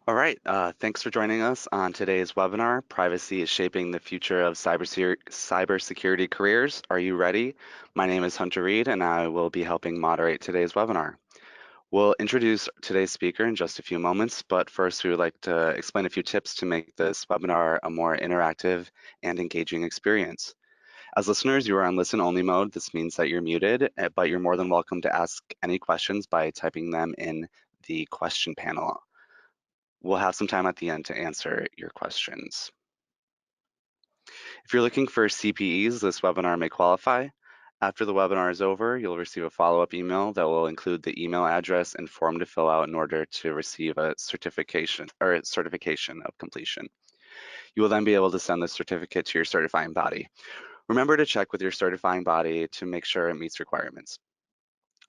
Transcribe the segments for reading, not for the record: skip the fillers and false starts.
All right, thanks for joining us on today's webinar, Privacy is Shaping the Future of Cybersecurity Careers. Are you ready? My name is Hunter Reed, and I will be helping moderate today's webinar. We'll introduce today's speaker in just a few moments, but first we would like to explain a few tips to make this webinar a more interactive and engaging experience. As listeners, you are on listen-only mode. This means that you're muted, but you're more than welcome to ask any questions by typing them in the question panel. We'll have some time at the end to answer your questions. If you're looking for CPEs, this webinar may qualify. After the webinar is over, you'll receive a follow-up email that will include the email address and form to fill out in order to receive a certification of completion. You will then be able to send the certificate to your certifying body. Remember to check with your certifying body to make sure it meets requirements.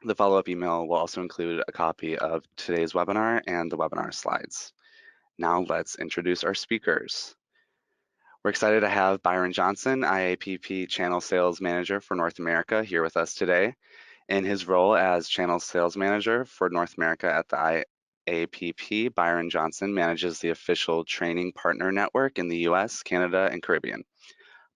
The follow-up email will also include a copy of today's webinar and the webinar slides. Now let's introduce our speakers. We're excited to have Byron Johnson, IAPP Channel Sales Manager for North America, here with us today. In his role as Channel Sales Manager for North America at the IAPP, Byron Johnson manages the official training partner network in the US, Canada, and Caribbean.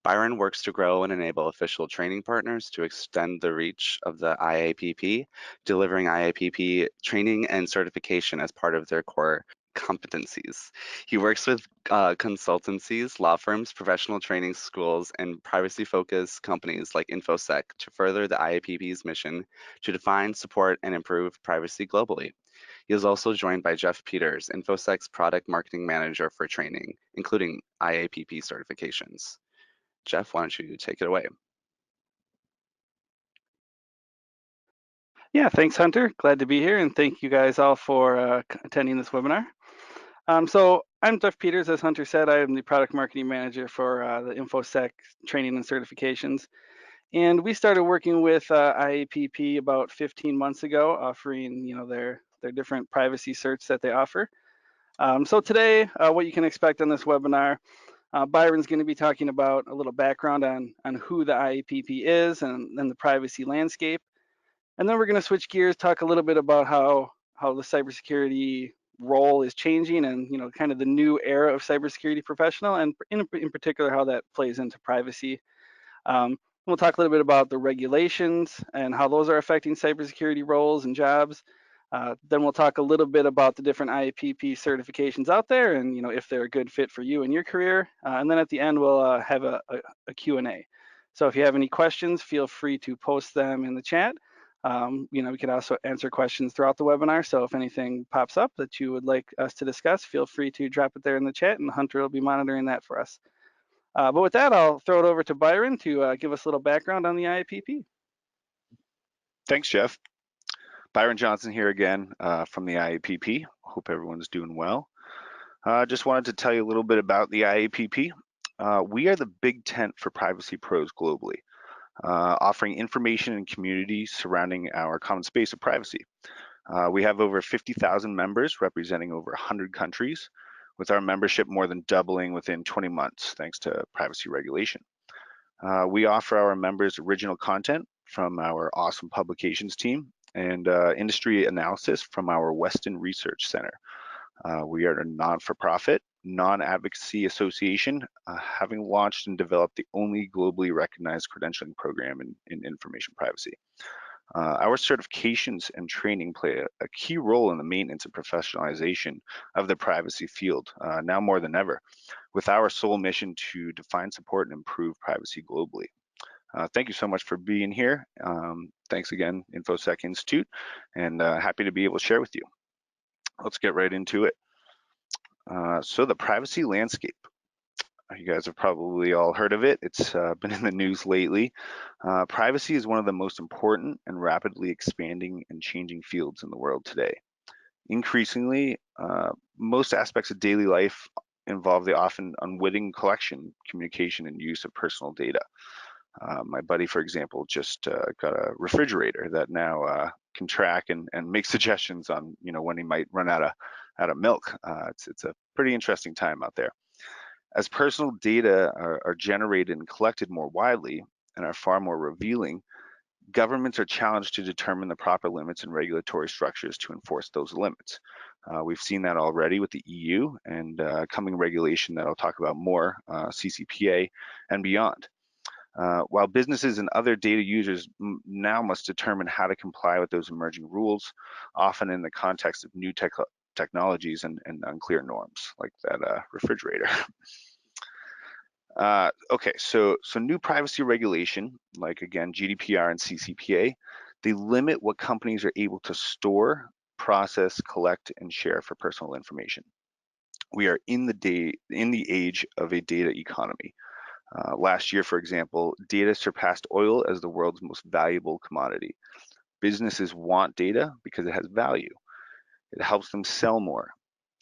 Byron works to grow and enable official training partners to extend the reach of the IAPP, delivering IAPP training and certification as part of their core competencies. He works with consultancies, law firms, professional training schools, and privacy-focused companies like Infosec to further the IAPP's mission to define, support, and improve privacy globally. He is also joined by Jeff Peters, Infosec's product marketing manager for training, including IAPP certifications. Jeff, why don't you take it away? Yeah, thanks, Hunter. Glad to be here, and thank you guys all for attending this webinar. So I'm Jeff Peters. As Hunter said, I am the product marketing manager for the Infosec training and certifications. And we started working with IAPP about 15 months ago, offering their different privacy certs that they offer. So today, what you can expect on this webinar, Byron's going to be talking about a little background on who the IAPP is and the privacy landscape. And then we're going to switch gears, talk a little bit about how the cybersecurity role is changing and kind of the new era of cybersecurity professional, and in particular how that plays into privacy. We'll talk a little bit about the regulations and how those are affecting cybersecurity roles and jobs. Then we'll talk a little bit about the different IAPP certifications out there and if they're a good fit for you and your career. And then at the end we'll have a Q&A. So if you have any questions, feel free to post them in the chat. We can also answer questions throughout the webinar. So if anything pops up that you would like us to discuss, feel free to drop it there in the chat, and Hunter will be monitoring that for us. But with that, I'll throw it over to Byron to give us a little background on the IAPP. Thanks, Jeff. Byron Johnson here again from the IAPP. Hope everyone's doing well. Just wanted to tell you a little bit about the IAPP. We are the big tent for privacy pros globally, offering information and community surrounding our common space of privacy. We have over 50,000 members representing over 100 countries, with our membership more than doubling within 20 months thanks to privacy regulation. We offer our members original content from our awesome publications team and industry analysis from our Weston Research Center. We are a non-for-profit, non-advocacy association, having launched and developed the only globally recognized credentialing program in information privacy. Our certifications and training play a key role in the maintenance and professionalization of the privacy field, now more than ever, with our sole mission to define, support, and improve privacy globally. Thank you so much for being here. Thanks again, Infosec Institute, and happy to be able to share with you. Let's get right into it. So the privacy landscape. You guys have probably all heard of it. It's been in the news lately. Privacy is one of the most important and rapidly expanding and changing fields in the world today. Increasingly, most aspects of daily life involve the often unwitting collection, communication, and use of personal data. My buddy, for example, just got a refrigerator that now can track and make suggestions on when he might run out of milk. It's a pretty interesting time out there. As personal data are generated and collected more widely and are far more revealing, governments are challenged to determine the proper limits and regulatory structures to enforce those limits. We've seen that already with the EU and coming regulation that I'll talk about more, CCPA and beyond. While businesses and other data users now must determine how to comply with those emerging rules, often in the context of new technologies and unclear norms, like that refrigerator. Okay, so new privacy regulation, like again, GDPR and CCPA, they limit what companies are able to store, process, collect, and share for personal information. We are in the age of a data economy. Last year, for example, data surpassed oil as the world's most valuable commodity. Businesses want data because it has value. It helps them sell more.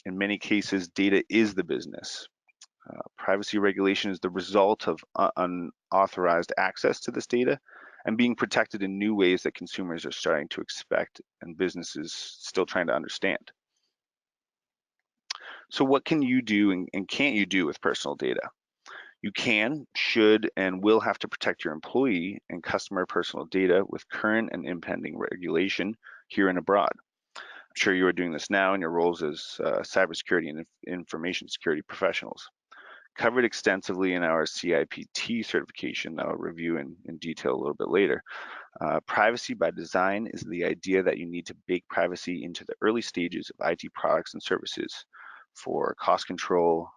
In many cases, data is the business. Privacy regulation is the result of unauthorized access to this data and being protected in new ways that consumers are starting to expect and businesses still trying to understand. So what can you do and can't you do with personal data? You can, should, and will have to protect your employee and customer personal data with current and impending regulation here and abroad. I'm sure you are doing this now in your roles as cybersecurity and information security professionals. Covered extensively in our CIPT certification that I'll review in detail a little bit later. Privacy by design is the idea that you need to bake privacy into the early stages of IT products and services for cost control,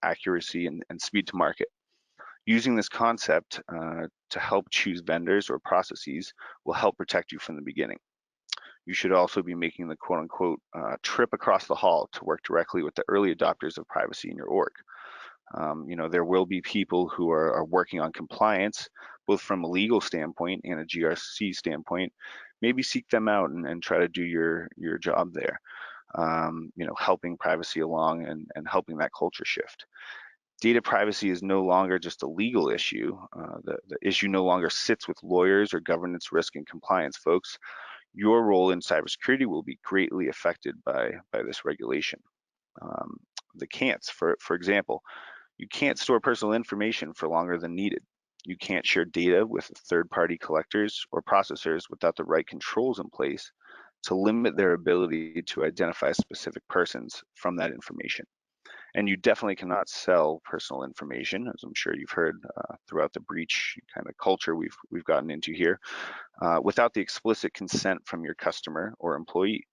accuracy, and speed to market. Using this concept to help choose vendors or processes will help protect you from the beginning. You should also be making the quote unquote trip across the hall to work directly with the early adopters of privacy in your org. There will be people who are working on compliance, both from a legal standpoint and a GRC standpoint. Maybe seek them out and try to do your job there. Helping privacy along and helping that culture shift. Data privacy is no longer just a legal issue. The issue no longer sits with lawyers or governance, risk, and compliance folks. Your role in cybersecurity will be greatly affected by this regulation. The can'ts, for example, you can't store personal information for longer than needed. You can't share data with third-party collectors or processors without the right controls in place to limit their ability to identify specific persons from that information. And you definitely cannot sell personal information, as I'm sure you've heard throughout the breach kind of culture we've gotten into here, without the explicit consent from your customer or employee.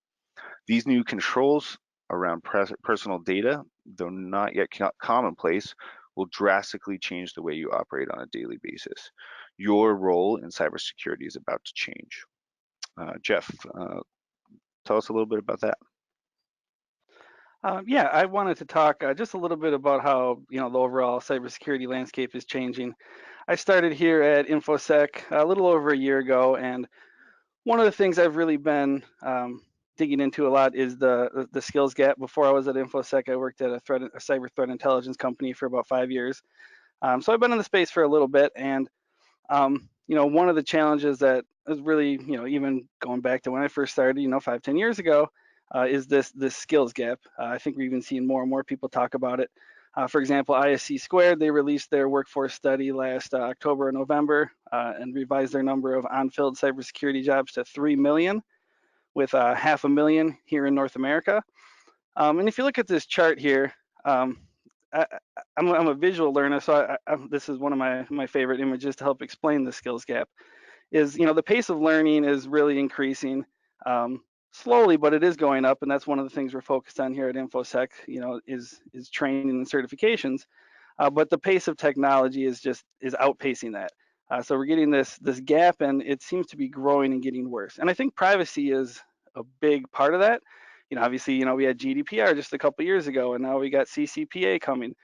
These new controls around personal data, though not yet commonplace, will drastically change the way you operate on a daily basis. Your role in cybersecurity is about to change. Jeff, tell us a little bit about that. Yeah, I wanted to talk just a little bit about how the overall cybersecurity landscape is changing. I started here at Infosec a little over a year ago, and one of the things I've really been digging into a lot is the skills gap. Before I was at Infosec, I worked at a cyber threat intelligence company for about 5 years. So I've been in the space for a little bit, and one of the challenges that is really, even going back to when I first started, 5-10 years ago, is this skills gap. I think we're even seeing more and more people talk about it. For example, ISC Squared, they released their workforce study last October and November and revised their number of on-field cybersecurity jobs to 3 million, with 500,000 here in North America. And if you look at this chart here, I'm a visual learner, so this is one of my favorite images to help explain the skills gap. Is the pace of learning is really increasing. Slowly, but it is going up, and that's one of the things we're focused on here at Infosec. Is training and certifications, but the pace of technology is outpacing that. So we're getting this gap, and it seems to be growing and getting worse. And I think privacy is a big part of that. Obviously, we had GDPR just a couple years ago, and now we got CCPA coming.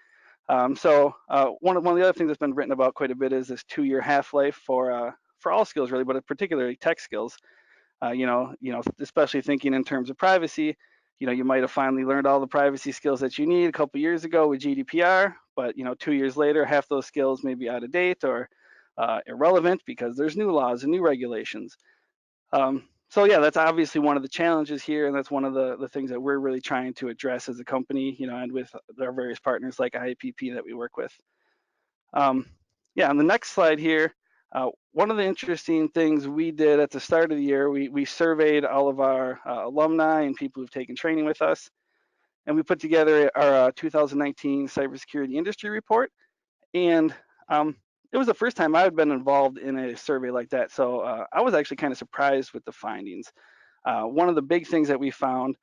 So one of the other things that's been written about quite a bit is this 2-year half-life for all skills, really, but particularly tech skills. Especially thinking in terms of privacy, you might have finally learned all the privacy skills that you need a couple years ago with GDPR, but 2 years later, half those skills may be out of date or irrelevant because there's new laws and new regulations. So yeah, that's obviously one of the challenges here, and that's one of the things that we're really trying to address as a company, and with our various partners like IAPP that we work with. Yeah, on the next slide here, One of the interesting things we did at the start of the year, we surveyed all of our alumni and people who've taken training with us, and we put together our 2019 cybersecurity industry report. And it was the first time I had been involved in a survey like that, so I was actually kind of surprised with the findings. One of the big things that we found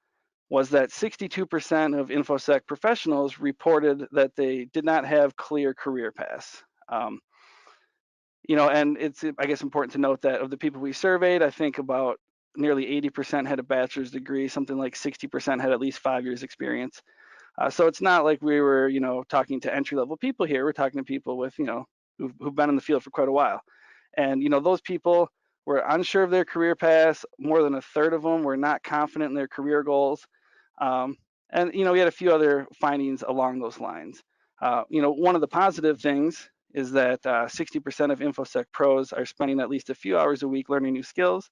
was that 62% of InfoSec professionals reported that they did not have clear career paths. And it's, I guess, important to note that of the people we surveyed, I think about nearly 80% had a bachelor's degree, something like 60% had at least 5 years experience. So it's not like we were, talking to entry-level people here. We're talking to people with, who've been in the field for quite a while. And, those people were unsure of their career paths. More than a third of them were not confident in their career goals. And, we had a few other findings along those lines. One of the positive things is that 60% of InfoSec pros are spending at least a few hours a week learning new skills,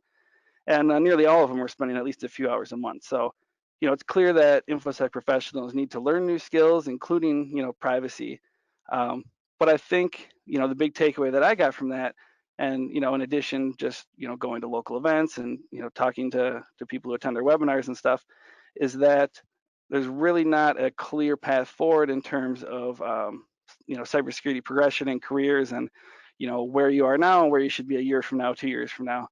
and nearly all of them are spending at least a few hours a month. So, it's clear that InfoSec professionals need to learn new skills, including, privacy. But I think, the big takeaway that I got from that, and, in addition, just, going to local events and, talking to people who attend their webinars and stuff, is that there's really not a clear path forward in terms of, cybersecurity progression and careers and, where you are now and where you should be a year from now, 2 years from now.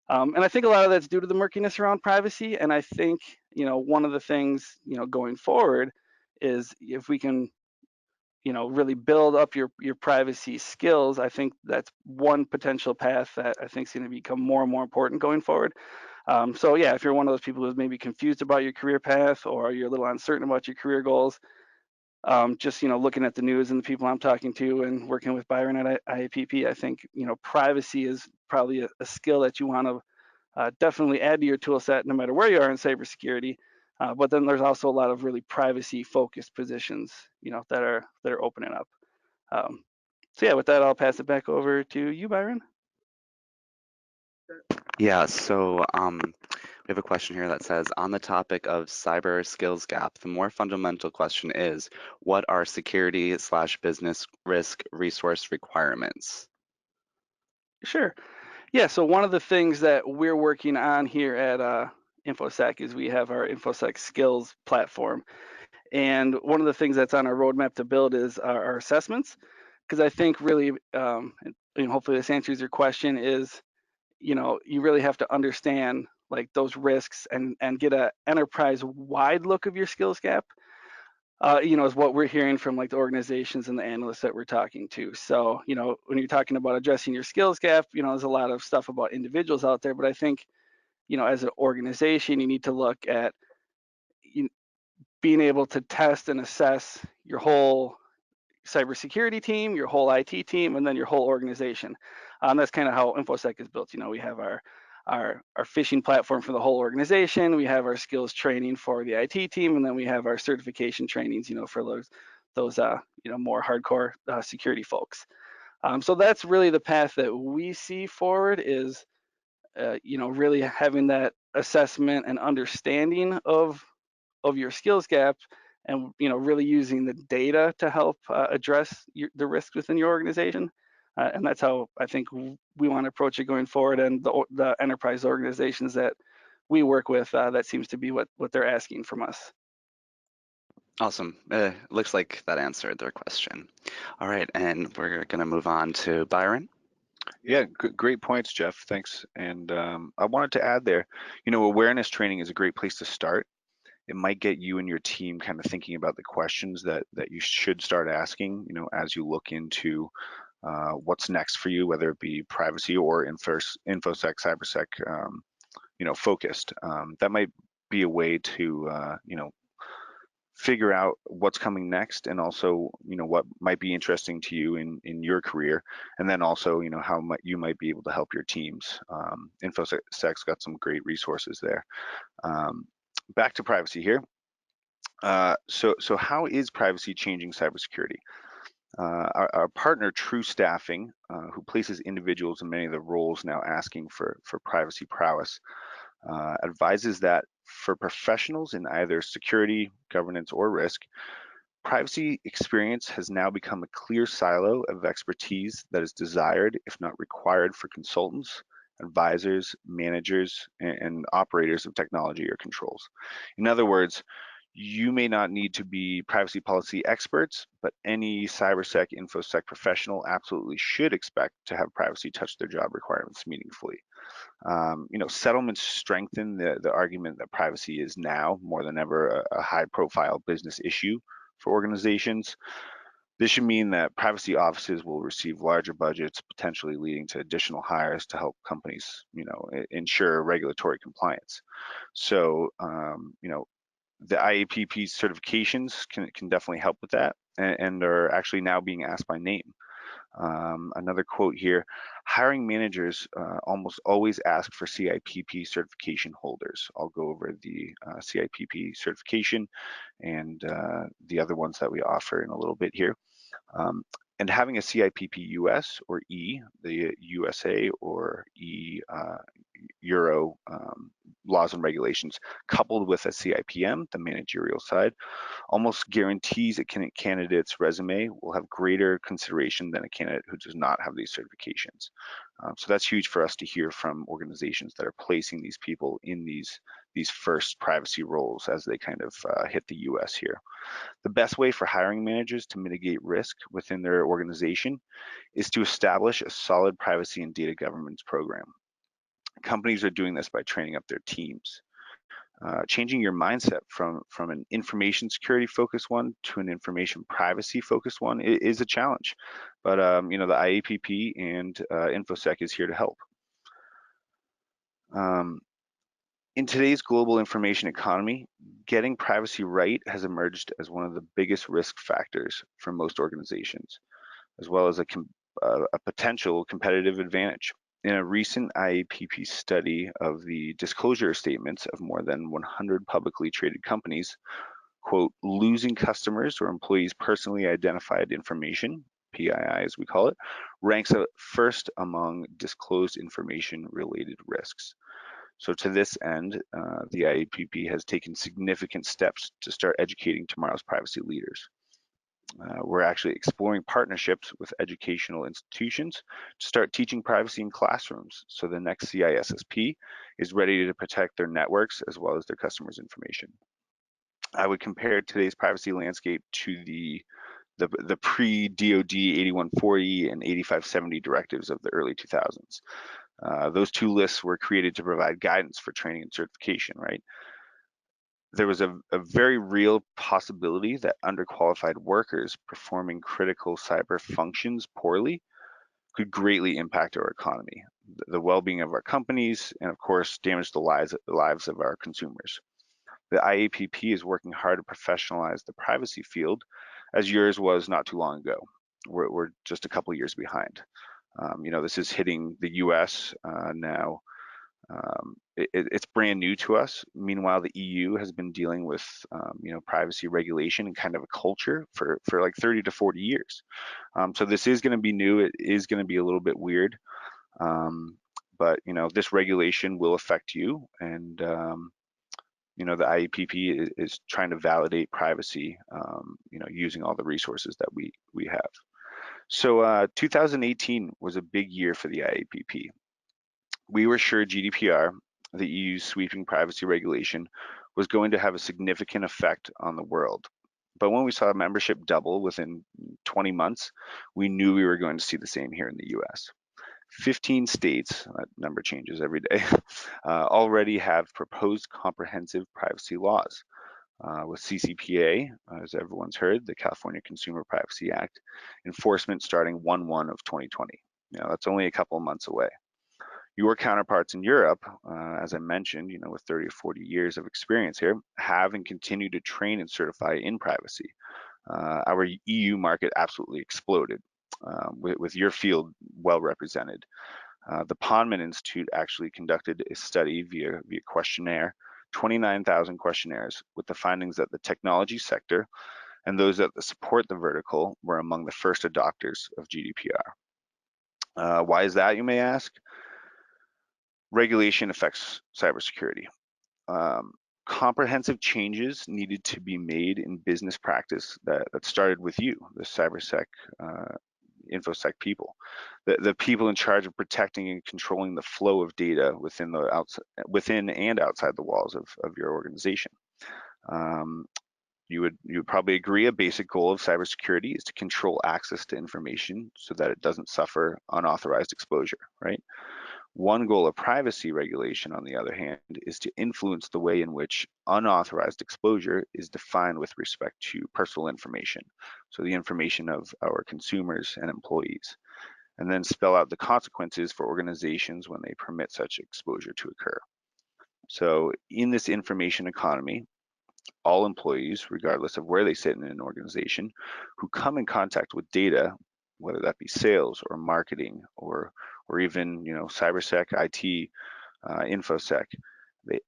And I think a lot of that's due to the murkiness around privacy. And I think, one of the things, going forward is if we can, really build up your privacy skills, I think that's one potential path that I think is going to become more and more important going forward. So yeah, if you're one of those people who's maybe confused about your career path or you're a little uncertain about your career goals, just looking at the news and the people I'm talking to and working with Byron at IAPP, I think privacy is probably a skill that you want to definitely add to your tool set no matter where you are in cybersecurity. But then there's also a lot of really privacy focused positions that are opening up. So yeah, with that, I'll pass it back over to you, Byron. Yeah, so we have a question here that says, on the topic of cyber skills gap, the more fundamental question is, what are security/business risk resource requirements? Sure. Yeah, so one of the things that we're working on here at Infosec is we have our Infosec skills platform. And one of the things that's on our roadmap to build is our assessments, because I think really, and hopefully this answers your question, is you really have to understand like those risks and get a enterprise-wide look of your skills gap. Is what we're hearing from like the organizations and the analysts that we're talking to. So, when you're talking about addressing your skills gap, there's a lot of stuff about individuals out there, but I think, as an organization, you need to look at being able to test and assess your whole cybersecurity team, your whole IT team, and then your whole organization. That's kind of how InfoSec is built. We have our phishing platform for the whole organization. We have our skills training for the IT team, and then we have our certification trainings, for those more hardcore security folks. So that's really the path that we see forward is, really having that assessment and understanding of your skills gaps, and really using the data to help address the risks within your organization. And that's how I think we want to approach it going forward. And the enterprise organizations that we work with, that seems to be what they're asking from us. Awesome. Looks like that answered their question. All right, and we're going to move on to Byron. Yeah, great points, Jeff. Thanks. And I wanted to add there, awareness training is a great place to start. It might get you and your team kind of thinking about the questions that you should start asking, as you look into what's next for you, whether it be privacy or InfoSec, cybersec, focused. That might be a way to, figure out what's coming next, and also, what might be interesting to you in your career, and then also, how you might be able to help your teams. InfoSec's got some great resources there. Back to privacy here. So how is privacy changing cybersecurity? Our partner True Staffing, who places individuals in many of the roles now asking for privacy prowess, advises that for professionals in either security, governance, or risk, Privacy experience has now become a clear silo of expertise that is desired, if not required, for consultants, advisors, managers, and operators of technology or controls. In other words, you may not need to be privacy policy experts, but any cybersec, infosec professional absolutely should expect to have privacy touch their job requirements meaningfully. Settlements strengthen the argument that privacy is now more than ever a high-profile business issue for organizations. This should mean that privacy offices will receive larger budgets, potentially leading to additional hires to help companies, ensure regulatory compliance. So, the IAPP certifications can definitely help with that, and are actually now being asked by name. Another quote here, hiring managers almost always ask for CIPP certification holders. I'll go over the CIPP certification and the other ones that we offer in a little bit here. And having a CIPP US or E, the USA or E Euro laws and regulations, coupled with a CIPM, the managerial side, almost guarantees a candidate's resume will have greater consideration than a candidate who does not have these certifications. So that's huge for us to hear from organizations that are placing these people in these first privacy roles as they kind of hit the US here. The best way for hiring managers to mitigate risk within their organization is to establish a solid privacy and data governance program. Companies are doing this by training up their teams. Changing your mindset from an information security focused one to an information privacy focused one is a challenge, but the IAPP and Infosec is here to help. In today's global information economy, getting privacy right has emerged as one of the biggest risk factors for most organizations, as well as a potential competitive advantage. In a recent IAPP study of the disclosure statements of more than 100 publicly traded companies, quote, losing customers or employees' personally identified information, PII as we call it, ranks first among disclosed information related risks. So to this end, the IAPP has taken significant steps to start educating tomorrow's privacy leaders. We're actually exploring partnerships with educational institutions to start teaching privacy in classrooms, so the next CISSP is ready to protect their networks as well as their customers' information. I would compare today's privacy landscape to the pre-DoD 8140 and 8570 directives of the early 2000s. Those two lists were created to provide guidance for training and certification, right? There was a very real possibility that underqualified workers performing critical cyber functions poorly could greatly impact our economy, the well-being of our companies, and of course, damage the lives of our consumers. The IAPP is working hard to professionalize the privacy field, as yours was not too long ago. We're just a couple years behind. This is hitting the US now. It's brand new to us. Meanwhile, the EU has been dealing with privacy regulation and kind of a culture for like 30 to 40 years. So this is going to be new. It is going to be a little bit weird, but this regulation will affect you, and the IAPP is trying to validate privacy, using all the resources that we have. So 2018 was a big year for the IAPP. We were sure GDPR, the EU's sweeping privacy regulation, was going to have a significant effect on the world. But when we saw membership double within 20 months, we knew we were going to see the same here in the US. 15 states, that number changes every day, already have proposed comprehensive privacy laws. With CCPA, as everyone's heard, the California Consumer Privacy Act, enforcement starting 1/1 of 2020. That's only a couple of months away. Your counterparts in Europe, as I mentioned, with 30 or 40 years of experience here, have and continue to train and certify in privacy. Our EU market absolutely exploded, with your field well represented. The Pondman Institute actually conducted a study via questionnaire, 29,000 questionnaires, with the findings that the technology sector and those that support the vertical were among the first adopters of GDPR. Why is that, you may ask? Regulation affects cybersecurity. comprehensive changes needed to be made in business practice that started with you, the cybersec infosec people, the people in charge of protecting and controlling the flow of data within and outside the walls of your organization. You would probably agree a basic goal of cybersecurity is to control access to information so that it doesn't suffer unauthorized exposure, right? One goal of privacy regulation, on the other hand, is to influence the way in which unauthorized exposure is defined with respect to personal information, so the information of our consumers and employees, and then spell out the consequences for organizations when they permit such exposure to occur. So in this information economy, all employees, regardless of where they sit in an organization, who come in contact with data, whether that be sales or marketing or even cybersec, IT, infosec,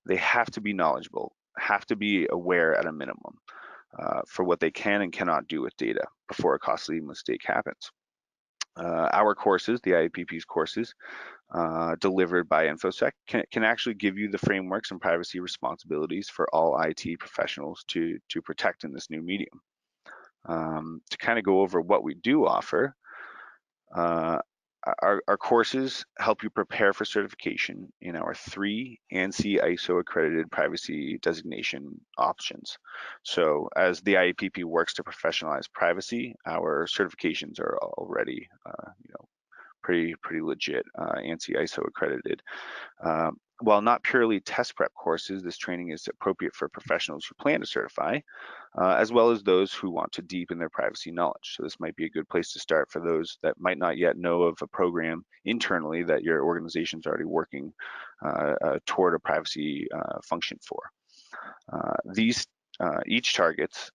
they have to be knowledgeable, have to be aware at a minimum for what they can and cannot do with data before a costly mistake happens. Our courses, the IAPP's courses, delivered by Infosec can actually give you the frameworks and privacy responsibilities for all IT professionals to protect in this new medium. To kind of go over what we do offer, our courses help you prepare for certification in our 3 ANSI ISO accredited privacy designation options. So as the IAPP works to professionalize privacy, our certifications are already pretty legit, ANSI ISO accredited. While not purely test prep courses, this training is appropriate for professionals who plan to certify, as well as those who want to deepen their privacy knowledge. So this might be a good place to start for those that might not yet know of a program internally that your organization is already working toward a privacy function for. These each targets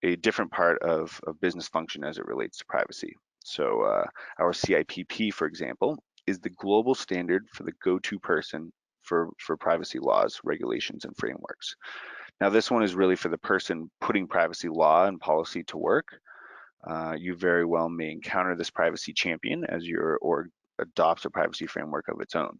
a different part of business function as it relates to privacy. So our CIPP, for example, is the global standard for the go-to person for privacy laws, regulations, and frameworks. Now, this one is really for the person putting privacy law and policy to work. You very well may encounter this privacy champion as your org adopts a privacy framework of its own.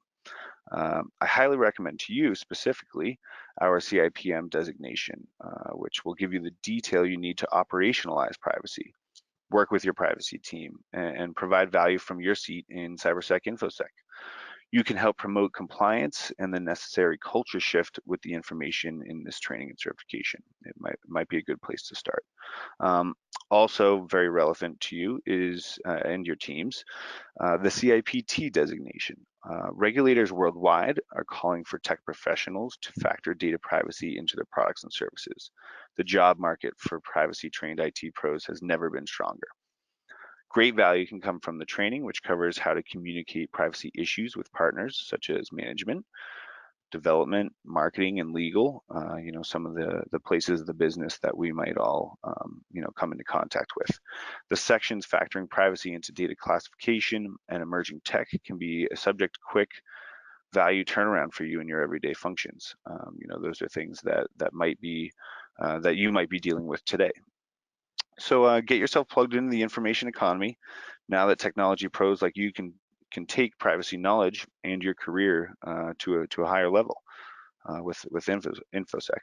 I highly recommend to you specifically our CIPM designation, which will give you the detail you need to operationalize privacy, work with your privacy team, and provide value from your seat in cybersec infosec. You can help promote compliance and the necessary culture shift with the information in this training and certification. It might be a good place to start. Also very relevant to you is, and your teams, the CIPT designation. Regulators worldwide are calling for tech professionals to factor data privacy into their products and services. The job market for privacy-trained IT pros has never been stronger. Great value can come from the training, which covers how to communicate privacy issues with partners such as management, development, marketing, and legal, some of the places of the business that we might all, come into contact with. The sections factoring privacy into data classification and emerging tech can be a subject quick value turnaround for you in your everyday functions. Those are things that might be, that you might be dealing with today. So get yourself plugged into the information economy now that technology pros like you can take privacy knowledge and your career to a higher level with Infosec.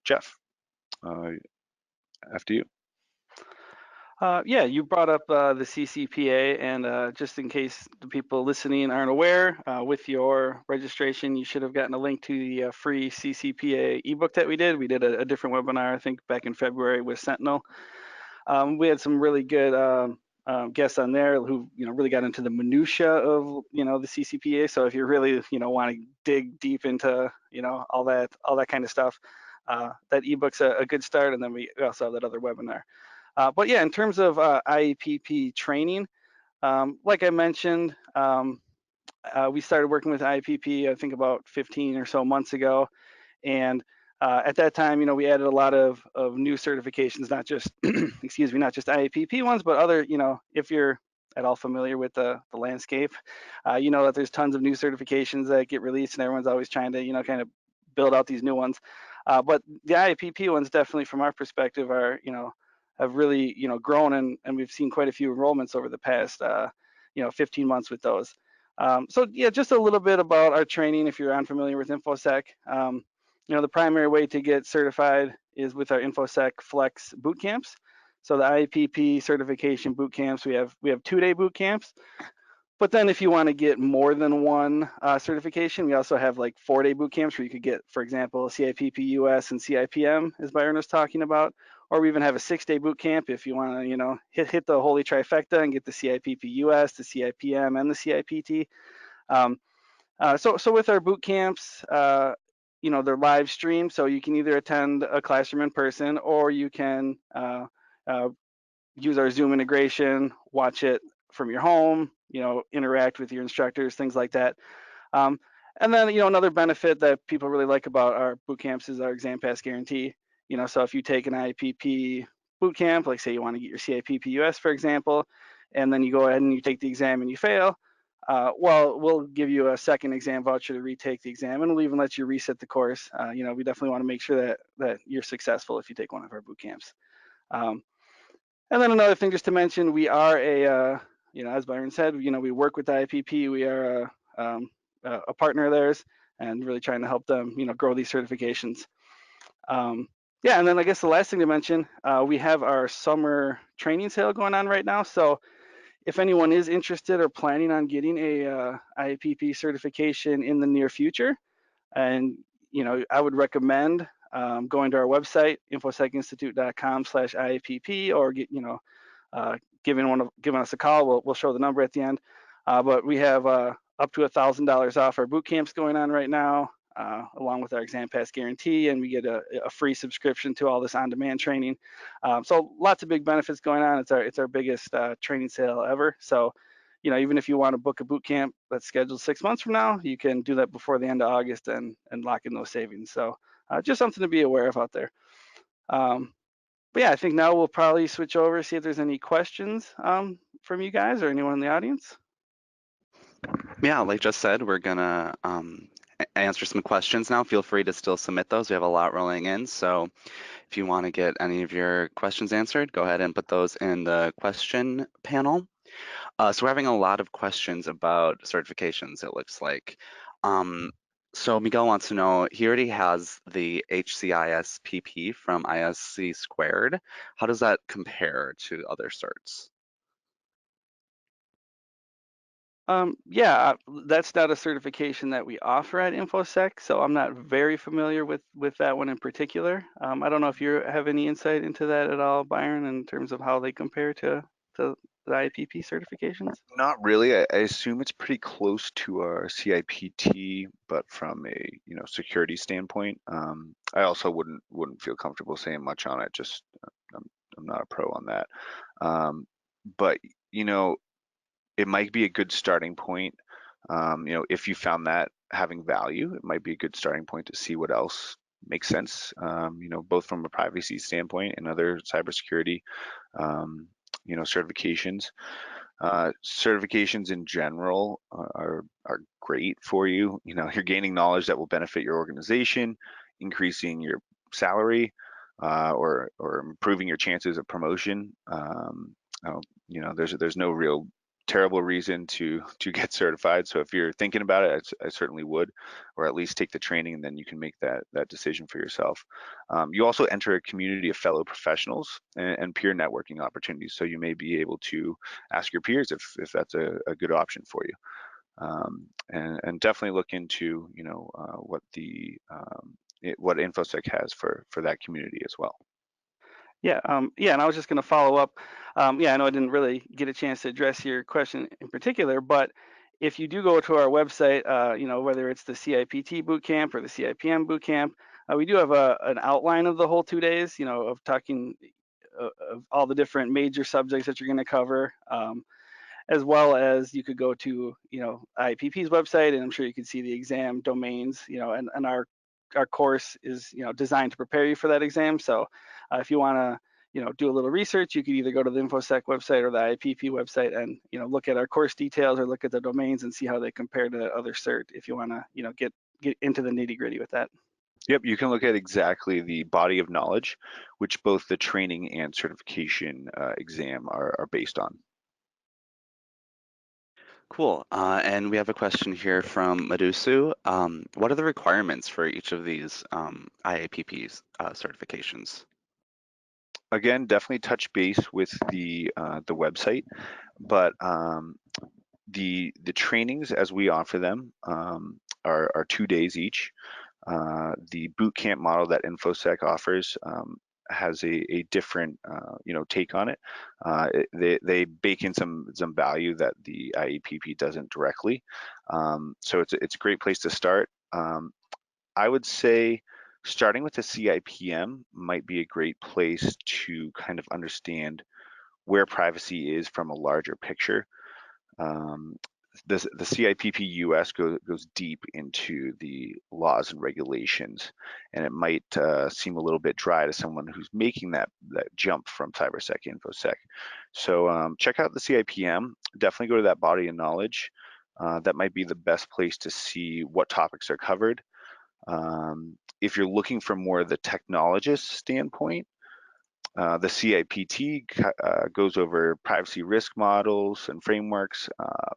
Jeff, after you. Yeah, you brought up the CCPA, and just in case the people listening aren't aware, with your registration, you should have gotten a link to the free CCPA ebook that we did. We did a different webinar, I think, back in February with Sentinel. We had some really good guests on there who really got into the minutia of the CCPA. So if you really want to dig deep into all that kind of stuff, that ebook's a good start. And then we also have that other webinar. But yeah, in terms of IAPP training, like I mentioned, we started working with IAPP I think about 15 or so months ago, and at that time, we added a lot of new certifications, not just excuse me, not just IAPP ones, but other, if you're at all familiar with the landscape, you know that there's tons of new certifications that get released, and everyone's always trying to kind of build out these new ones. But the IAPP ones definitely, from our perspective, are have really grown, and we've seen quite a few enrollments over the past 15 months with those. So yeah, just a little bit about our training if you're unfamiliar with Infosec. the primary way to get certified is with our Infosec Flex boot camps. So the IAPP certification boot camps, we have 2-day boot camps. But then if you want to get more than one certification, we also have like 4-day boot camps where you could get, for example, CIPP US and CIPM, as Byron was talking about. Or we even have a 6-day boot camp if you want to, hit the holy trifecta and get the CIPP US, the CIPM, and the CIPT. So with our boot camps, they're live streamed, so you can either attend a classroom in person or you can use our Zoom integration, watch it from your home, interact with your instructors, things like that. And then, another benefit that people really like about our boot camps is our exam pass guarantee. So if you take an IAPP boot camp, like say you want to get your CIPP US, for example, and then you go ahead and you take the exam and you fail, well, we'll give you a second exam voucher to retake the exam, and we'll even let you reset the course. We definitely want to make sure that you're successful if you take one of our boot camps. And then another thing just to mention, we are as Byron said, we work with IAPP. We are a partner of theirs and really trying to help them, grow these certifications. And then I guess the last thing to mention, we have our summer training sale going on right now. So if anyone is interested or planning on getting a IAPP certification in the near future, and I would recommend going to our website, infosecinstitute.com/IAPP, or giving us a call. We'll show the number at the end. But we have up to $1,000 off our boot camps going on right now, along with our exam pass guarantee, and we get a free subscription to all this on-demand training. So lots of big benefits going on. It's our biggest training sale ever. So even if you want to book a boot camp that's scheduled 6 months from now, you can do that before the end of August and lock in those savings. So just something to be aware of out there. But yeah, I think now we'll probably switch over, see if there's any questions from you guys or anyone in the audience. Yeah, like just said, we're gonna answer some questions now. Feel free to still submit those. We have a lot rolling in, so if you want to get any of your questions answered, go ahead and put those in the question panel. So we're having a lot of questions about certifications, it looks like. So Miguel wants to know, he already has the HCISPP from ISC squared. How does that compare to other certs? That's not a certification that we offer at Infosec, so I'm not very familiar with that one in particular. I don't know if you have any insight into that at all, Byron, in terms of how they compare to the IAPP certifications. Not really. I assume it's pretty close to our CIPT, but from a security standpoint. I also wouldn't feel comfortable saying much on it. Just I'm not a pro on that. But it might be a good starting point. If you found that having value, it might be a good starting point to see what else makes sense. Both from a privacy standpoint and other cybersecurity, certifications. Certifications in general are great for you. You're gaining knowledge that will benefit your organization, increasing your salary, or improving your chances of promotion. There's no real terrible reason to get certified. So if you're thinking about it, I certainly would, or at least take the training, and then you can make that decision for yourself. You also enter a community of fellow professionals and peer networking opportunities. So you may be able to ask your peers if that's a good option for you. And definitely look into what Infosec has for that community as well. And I was just going to follow up. I know I didn't really get a chance to address your question in particular, but if you do go to our website, whether it's the CIPT bootcamp or the CIPM bootcamp, we do have an outline of the whole 2 days, of talking of all the different major subjects that you're going to cover, as well as you could go to, IAPP's website, and I'm sure you can see the exam domains, and our course is, designed to prepare you for that exam. So if you want to, do a little research, you could either go to the Infosec website or the IAPP website and, look at our course details or look at the domains and see how they compare to other cert if you want to, get into the nitty gritty with that. Yep, you can look at exactly the body of knowledge, which both the training and certification exam are based on. Cool. And we have a question here from Madusu. What are the requirements for each of these IAPP certifications? Again, definitely touch base with the website, but the trainings as we offer them are 2 days each. The boot camp model that Infosec offers has a different take on it. They bake in some value that the IAPP doesn't directly. So it's a great place to start. I would say starting with the CIPM might be a great place to kind of understand where privacy is from a larger picture. Um, the CIPP US goes deep into the laws and regulations, and it might seem a little bit dry to someone who's making that jump from cybersec infosec. So check out the CIPM. Definitely go to that body of knowledge. That might be the best place to see what topics are covered. If you're looking for more of the technologist standpoint, the CIPT goes over privacy risk models and frameworks,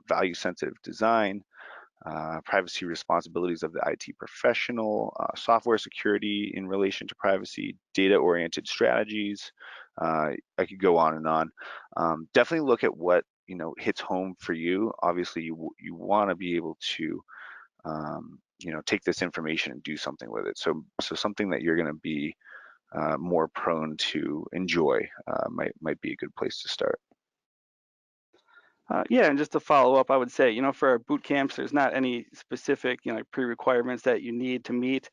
value sensitive design, privacy responsibilities of the IT professional, software security in relation to privacy, data oriented strategies. I could go on and on. Definitely look at what hits home for you. Obviously, you want to be able to take this information and do something with it. So something that you're going to be more prone to enjoy might be a good place to start. Yeah, and just to follow up, I would say, for our boot camps, there's not any specific, pre-requirements that you need to meet,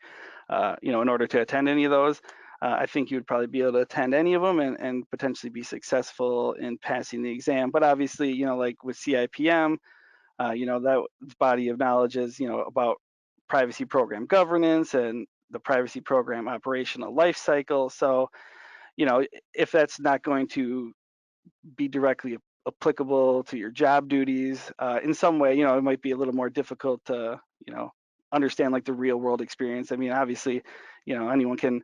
in order to attend any of those. I think you would probably be able to attend any of them and potentially be successful in passing the exam. But obviously, like with CIPM, that body of knowledge is, about privacy program governance and the privacy program operational life cycle. So, if that's not going to be directly applicable to your job duties in some way, it might be a little more difficult to, understand like the real world experience. I mean, obviously, anyone can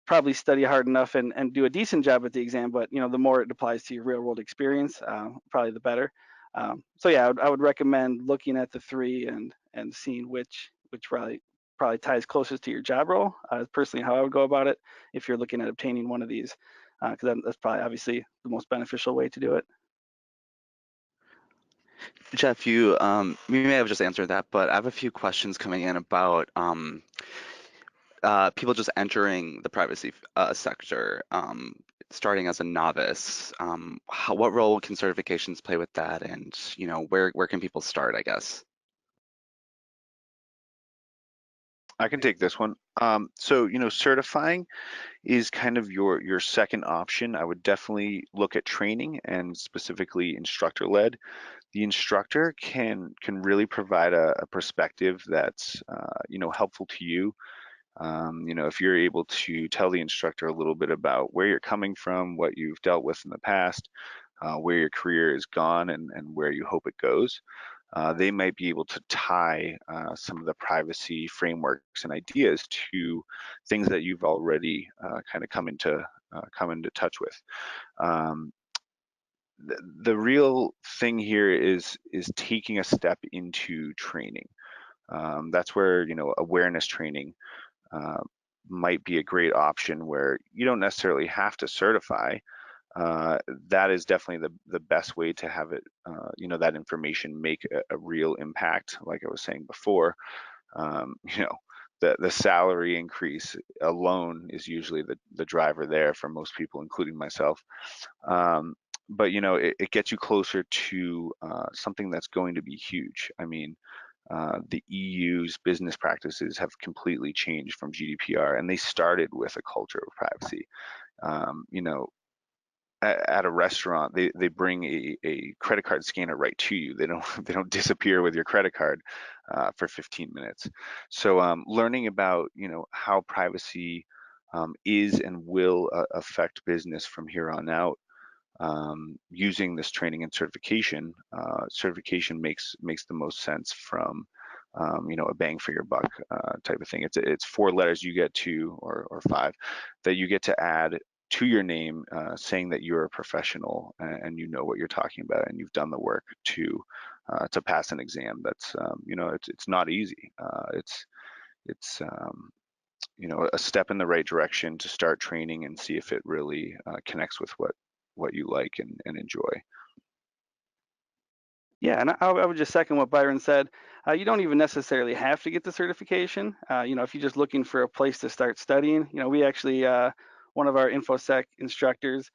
probably study hard enough and do a decent job at the exam, but the more it applies to your real world experience, probably the better. So yeah, I would recommend looking at the three and seeing which probably ties closest to your job role. Personally, how I would go about it if you're looking at obtaining one of these, because that's probably obviously the most beneficial way to do it. Jeff, you may have just answered that, but I have a few questions coming in about people just entering the privacy sector, starting as a novice. What role can certifications play with that, and where can people start, I guess? I can take this one. So certifying is kind of your second option. I would definitely look at training and specifically instructor led. The instructor can really provide a perspective that's helpful to you. If you're able to tell the instructor a little bit about where you're coming from, what you've dealt with in the past, where your career has gone, and where you hope it goes, they might be able to tie some of the privacy frameworks and ideas to things that you've already kind of come into touch with. Um, the real thing here is taking a step into training. That's where awareness training uh, might be a great option where you don't necessarily have to certify. That is definitely the best way to have it, that information make a real impact. Like I was saying before, um, you know, the salary increase alone is usually the driver there for most people, including myself. Um, but it gets you closer to something that's going to be huge. I mean, the EU's business practices have completely changed from GDPR, and they started with a culture of privacy. At a restaurant, they bring a credit card scanner right to you. They don't they don't disappear with your credit card for 15 minutes. So learning about how privacy is and will affect business from here on out, using this training and certification, certification makes the most sense from a bang for your buck type of thing. It's 4 letters you get to, or 5, that you get to add to your name, saying that you're a professional and you know what you're talking about and you've done the work to to pass an exam. That's it's not easy. It's a step in the right direction to start training and see if it really connects with what you like and enjoy. Yeah, and I would just second what Byron said. You don't even necessarily have to get the certification. If you're just looking for a place to start studying, we actually, one of our Infosec instructors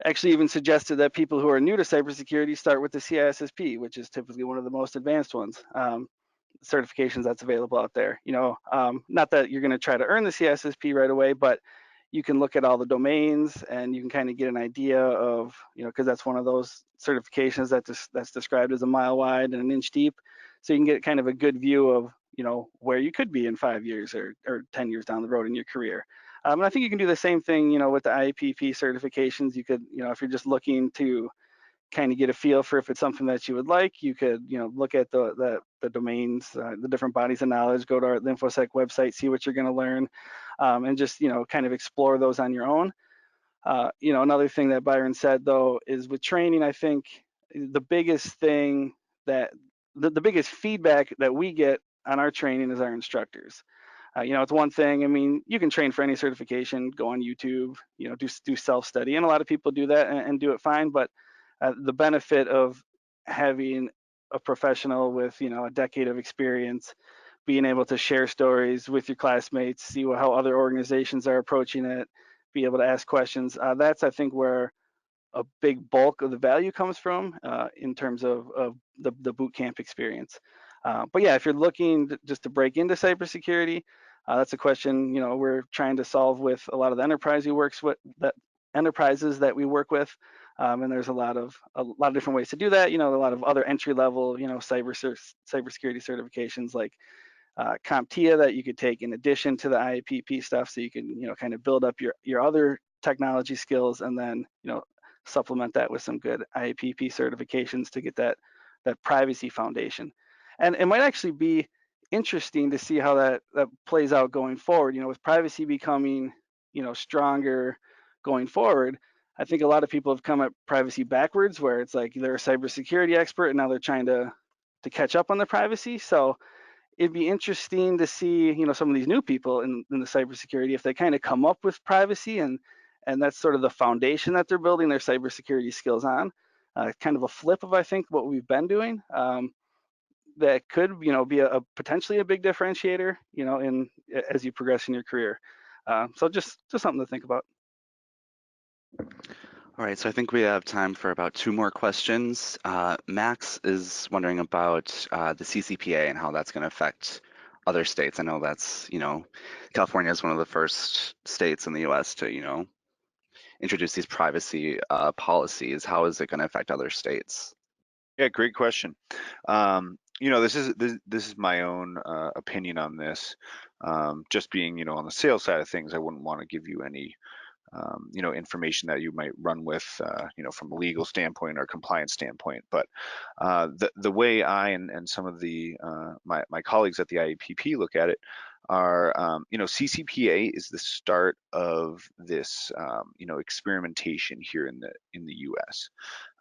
actually even suggested that people who are new to cybersecurity start with the CISSP, which is typically one of the most advanced ones. Certifications that's available out there. Not that you're going to try to earn the CISSP right away, but you can look at all the domains and you can kind of get an idea of, because that's one of those certifications that's described as a mile wide and an inch deep. So you can get kind of a good view of, where you could be in 5 years or 10 years down the road in your career. And I think you can do the same thing, with the IAPP certifications. You could, if you're just looking to kind of get a feel for if it's something that you would like, you could, look at the domains, the different bodies of knowledge, go to the Infosec website, see what you're going to learn, and just, kind of explore those on your own. Another thing that Byron said, though, is with training, I think the biggest thing that the biggest feedback that we get on our training is our instructors. It's one thing. I mean, you can train for any certification, go on YouTube, do self-study, and a lot of people do that and do it fine. But the benefit of having a professional with, a decade of experience, being able to share stories with your classmates, see how other organizations are approaching it, be able to ask questions. That's, I think, where a big bulk of the value comes from in terms of the boot camp experience. But yeah, if you're looking just to break into cybersecurity, that's a question we're trying to solve with a lot of the enterprises that we work with, and there's a lot of different ways to do that. A lot of other entry level cybersecurity certifications like CompTIA that you could take in addition to the IAPP stuff, so you can kind of build up your other technology skills, and then supplement that with some good IAPP certifications to get that privacy foundation. And it might actually be interesting to see how that plays out going forward. With privacy becoming stronger going forward, I think a lot of people have come at privacy backwards, where it's like they're a cybersecurity expert and now they're trying to catch up on the privacy. So it'd be interesting to see, some of these new people in the cybersecurity, if they kind of come up with privacy and that's sort of the foundation that they're building their cybersecurity skills on. Kind of a flip of, I think, what we've been doing. That could, be a potentially a big differentiator, as you progress in your career. So just something to think about. All right, so I think we have time for about 2 more questions. Max is wondering about the CCPA and how that's going to affect other states. I know that's, California is one of the first states in the U.S. to, introduce these privacy policies. How is it going to affect other states? Yeah, great question. This is my own opinion on this. Just being, on the sales side of things, I wouldn't want to give you any information that you might run with, from a legal standpoint or compliance standpoint. But the way I and some of the my colleagues at the IAPP look at it are, CCPA is the start of this, experimentation here in the U.S.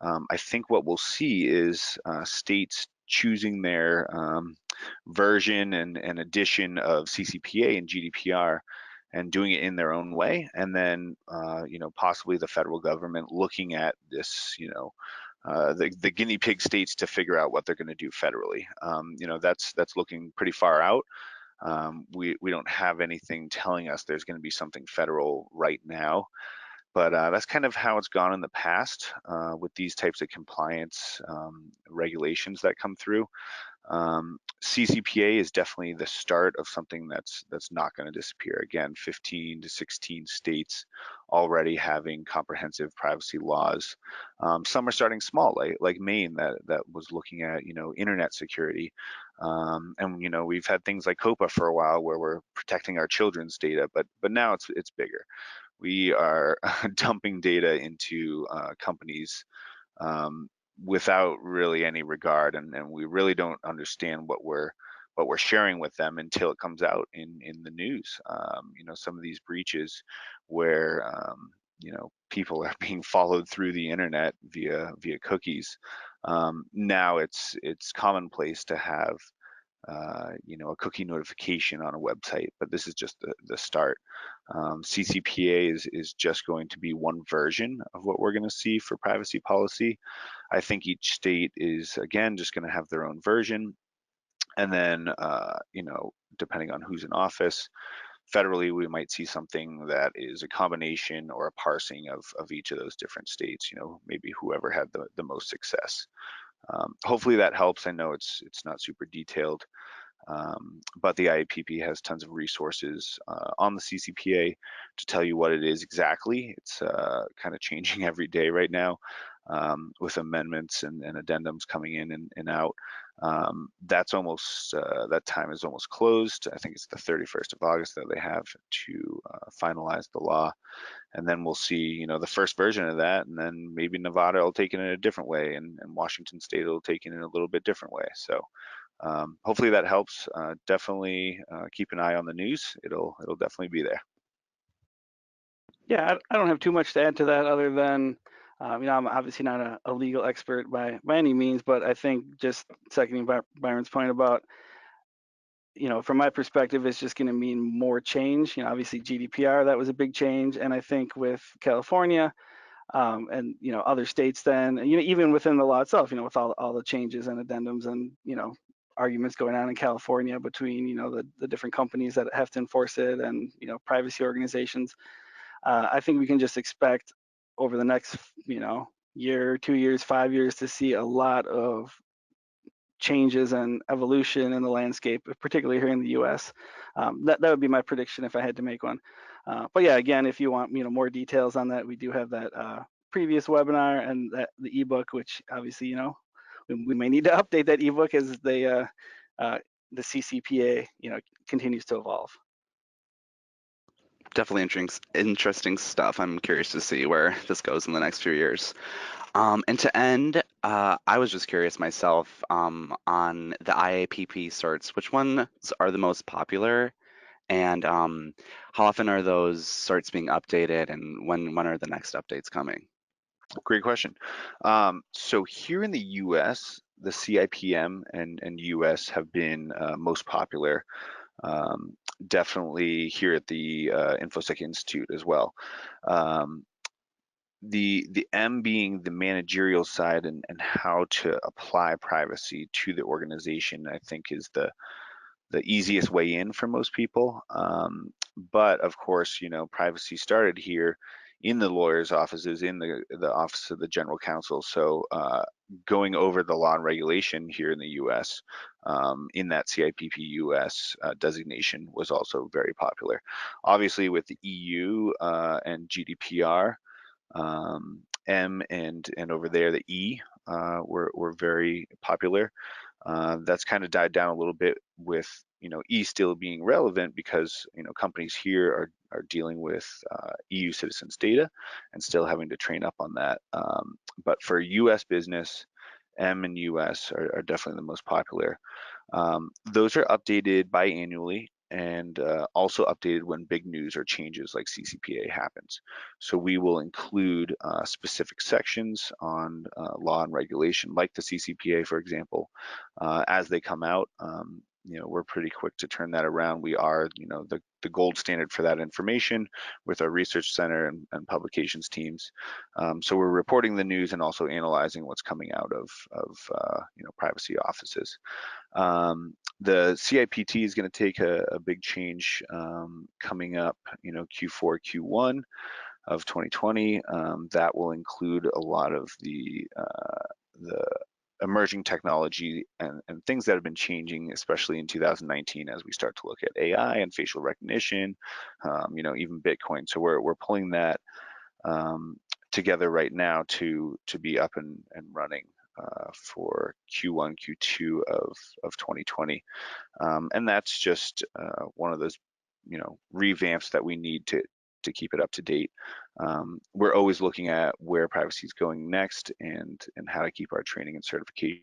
I think what we'll see is states choosing their version and addition of CCPA and GDPR and doing it in their own way, and then possibly the federal government looking at this, the guinea pig states to figure out what they're going to do federally. That's looking pretty far out. We don't have anything telling us there's going to be something federal right now, but that's kind of how it's gone in the past with these types of compliance regulations that come through. CCPA is definitely the start of something that's not going to disappear. Again, 15 to 16 states already having comprehensive privacy laws. Some are starting small, like Maine, that was looking at internet security, and we've had things like COPA for a while where we're protecting our children's data, but now it's bigger. We are dumping data into companies without really any regard, and we really don't understand what we're sharing with them until it comes out in the news. Some of these breaches where people are being followed through the internet via cookies. Now it's commonplace to have a cookie notification on a website, but this is just the start. CCPA is just going to be one version of what we're going to see for privacy policy. I think each state is, again, just going to have their own version. And then, depending on who's in office, federally, we might see something that is a combination or a parsing of each of those different states, maybe whoever had the most success. Hopefully that helps. I know it's not super detailed. But the IAPP has tons of resources on the CCPA to tell you what it is exactly. It's kind of changing every day right now with amendments and addendums coming in and out. That's almost, that time is almost closed. I think it's the 31st of August that they have to finalize the law. And then we'll see, the first version of that, and then maybe Nevada will take it in a different way, and Washington State will take it in a little bit different way. So hopefully that helps. Definitely keep an eye on the news. It'll definitely be there. Yeah, I don't have too much to add to that other than, I'm obviously not a legal expert by any means, but I think just seconding Byron's point about, from my perspective, it's just going to mean more change. Obviously GDPR, that was a big change. And I think with California and, other states then, even within the law itself, with all the changes and addendums and, arguments going on in California between, the different companies that have to enforce it and, privacy organizations. I think we can just expect over the next, year, 2 years, 5 years to see a lot of changes and evolution in the landscape, particularly here in the U.S. That would be my prediction if I had to make one. But yeah, again, if you want, more details on that, we do have that previous webinar and the ebook, which obviously, we may need to update that ebook as the CCPA, continues to evolve. Definitely interesting stuff. I'm curious to see where this goes in the next few years. And to end, I was just curious myself on the IAPP certs. Which ones are the most popular, and how often are those certs being updated, and when are the next updates coming? Great question. So here in the U.S., the CIPM and US have been most popular. Definitely here at the Infosec Institute as well. The M being the managerial side and how to apply privacy to the organization, I think is the easiest way in for most people. But of course, privacy started here in the lawyers' offices, in the office of the general counsel. So going over the law and regulation here in the U.S. In that CIPP US designation was also very popular. Obviously, with the EU and GDPR, M and over there the E were very popular. That's kind of died down a little bit with E still being relevant because companies here are dealing with EU citizens' data and still having to train up on that. But for US business, M and US are definitely the most popular. Those are updated biannually and also updated when big news or changes like CCPA happens. So we will include specific sections on law and regulation, like the CCPA, for example, as they come out. We're pretty quick to turn that around. We are, the gold standard for that information with our research center and publications teams. So we're reporting the news and also analyzing what's coming out of privacy offices. The CIPT is going to take a big change coming up, Q4, Q1 of 2020. That will include a lot of the emerging technology and things that have been changing, especially in 2019 as we start to look at AI and facial recognition, even Bitcoin. So we're pulling that together right now to be up and running for Q1, Q2 of 2020. And that's just one of those, revamps that we need to keep it up to date. We're always looking at where privacy is going next and how to keep our training and certification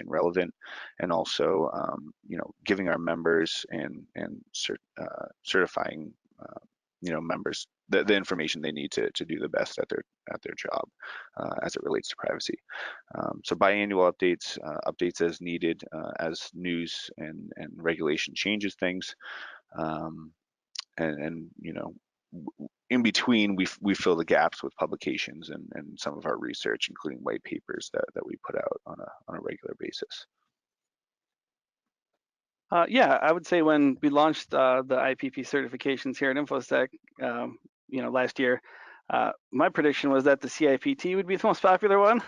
relevant, and also, giving our members and certifying members the information they need to do the best at their job as it relates to privacy. So biannual updates, updates as needed as news and regulation changes things, and in between we fill the gaps with publications and some of our research, including white papers that we put out on a regular basis. Yeah, I would say when we launched the IAPP certifications here at Infosec, last year, my prediction was that the CIPT would be the most popular one,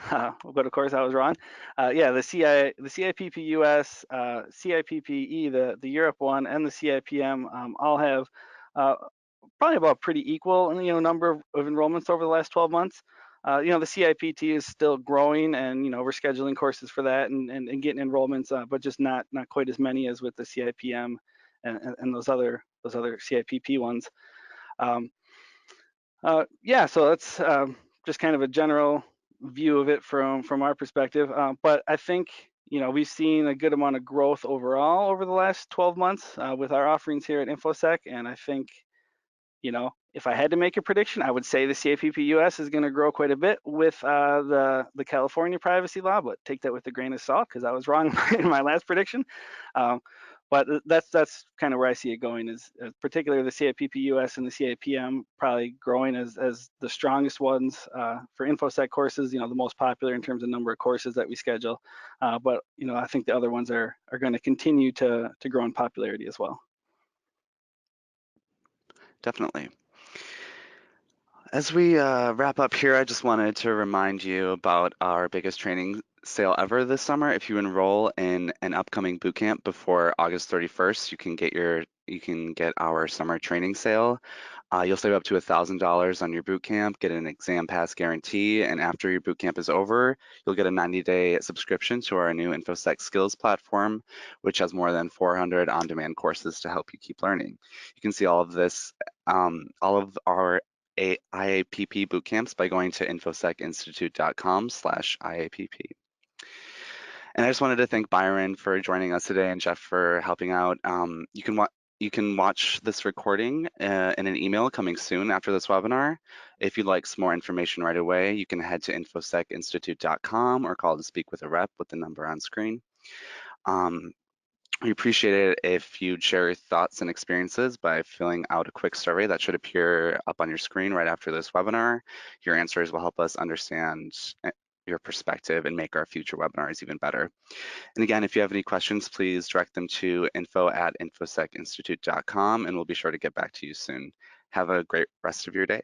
but of course I was wrong. Yeah, the CIPP US, CIPPE, the Europe one, and the CIPM all have probably about pretty equal, number of enrollments over the last 12 months. The CIPT is still growing, and we're scheduling courses for that and getting enrollments, but just not quite as many as with the CIPM and those other CIPP ones. Yeah, so that's just kind of a general view of it from our perspective. But I think we've seen a good amount of growth overall over the last 12 months with our offerings here at Infosec, and I think if I had to make a prediction, I would say the CIPP US is going to grow quite a bit with the California privacy law, but take that with a grain of salt because I was wrong in my last prediction. But that's kind of where I see it going, is particularly the CIPP US and the CIPM probably growing as the strongest ones for Infosec courses, the most popular in terms of number of courses that we schedule. But I think the other ones are going to continue to grow in popularity as well. Definitely. As we wrap up here, I just wanted to remind you about our biggest training sale ever this summer. If you enroll in an upcoming bootcamp before August 31st, you can get our summer training sale. You'll save up to $1,000 on your bootcamp, get an exam pass guarantee, and after your bootcamp is over, you'll get a 90-day subscription to our new Infosec Skills platform, which has more than 400 on-demand courses to help you keep learning. You can see all of this, all of our IAPP bootcamps by going to infosecinstitute.com/IAPP. And I just wanted to thank Byron for joining us today and Jeff for helping out. You can watch this recording in an email coming soon after this webinar. If you'd like some more information right away, you can head to infosecinstitute.com or call to speak with a rep with the number on screen. We appreciate it if you'd share your thoughts and experiences by filling out a quick survey that should appear up on your screen right after this webinar. Your answers will help us understand your perspective and make our future webinars even better. And again, if you have any questions, please direct them to info@infosecinstitute.com, and we'll be sure to get back to you soon. Have a great rest of your day.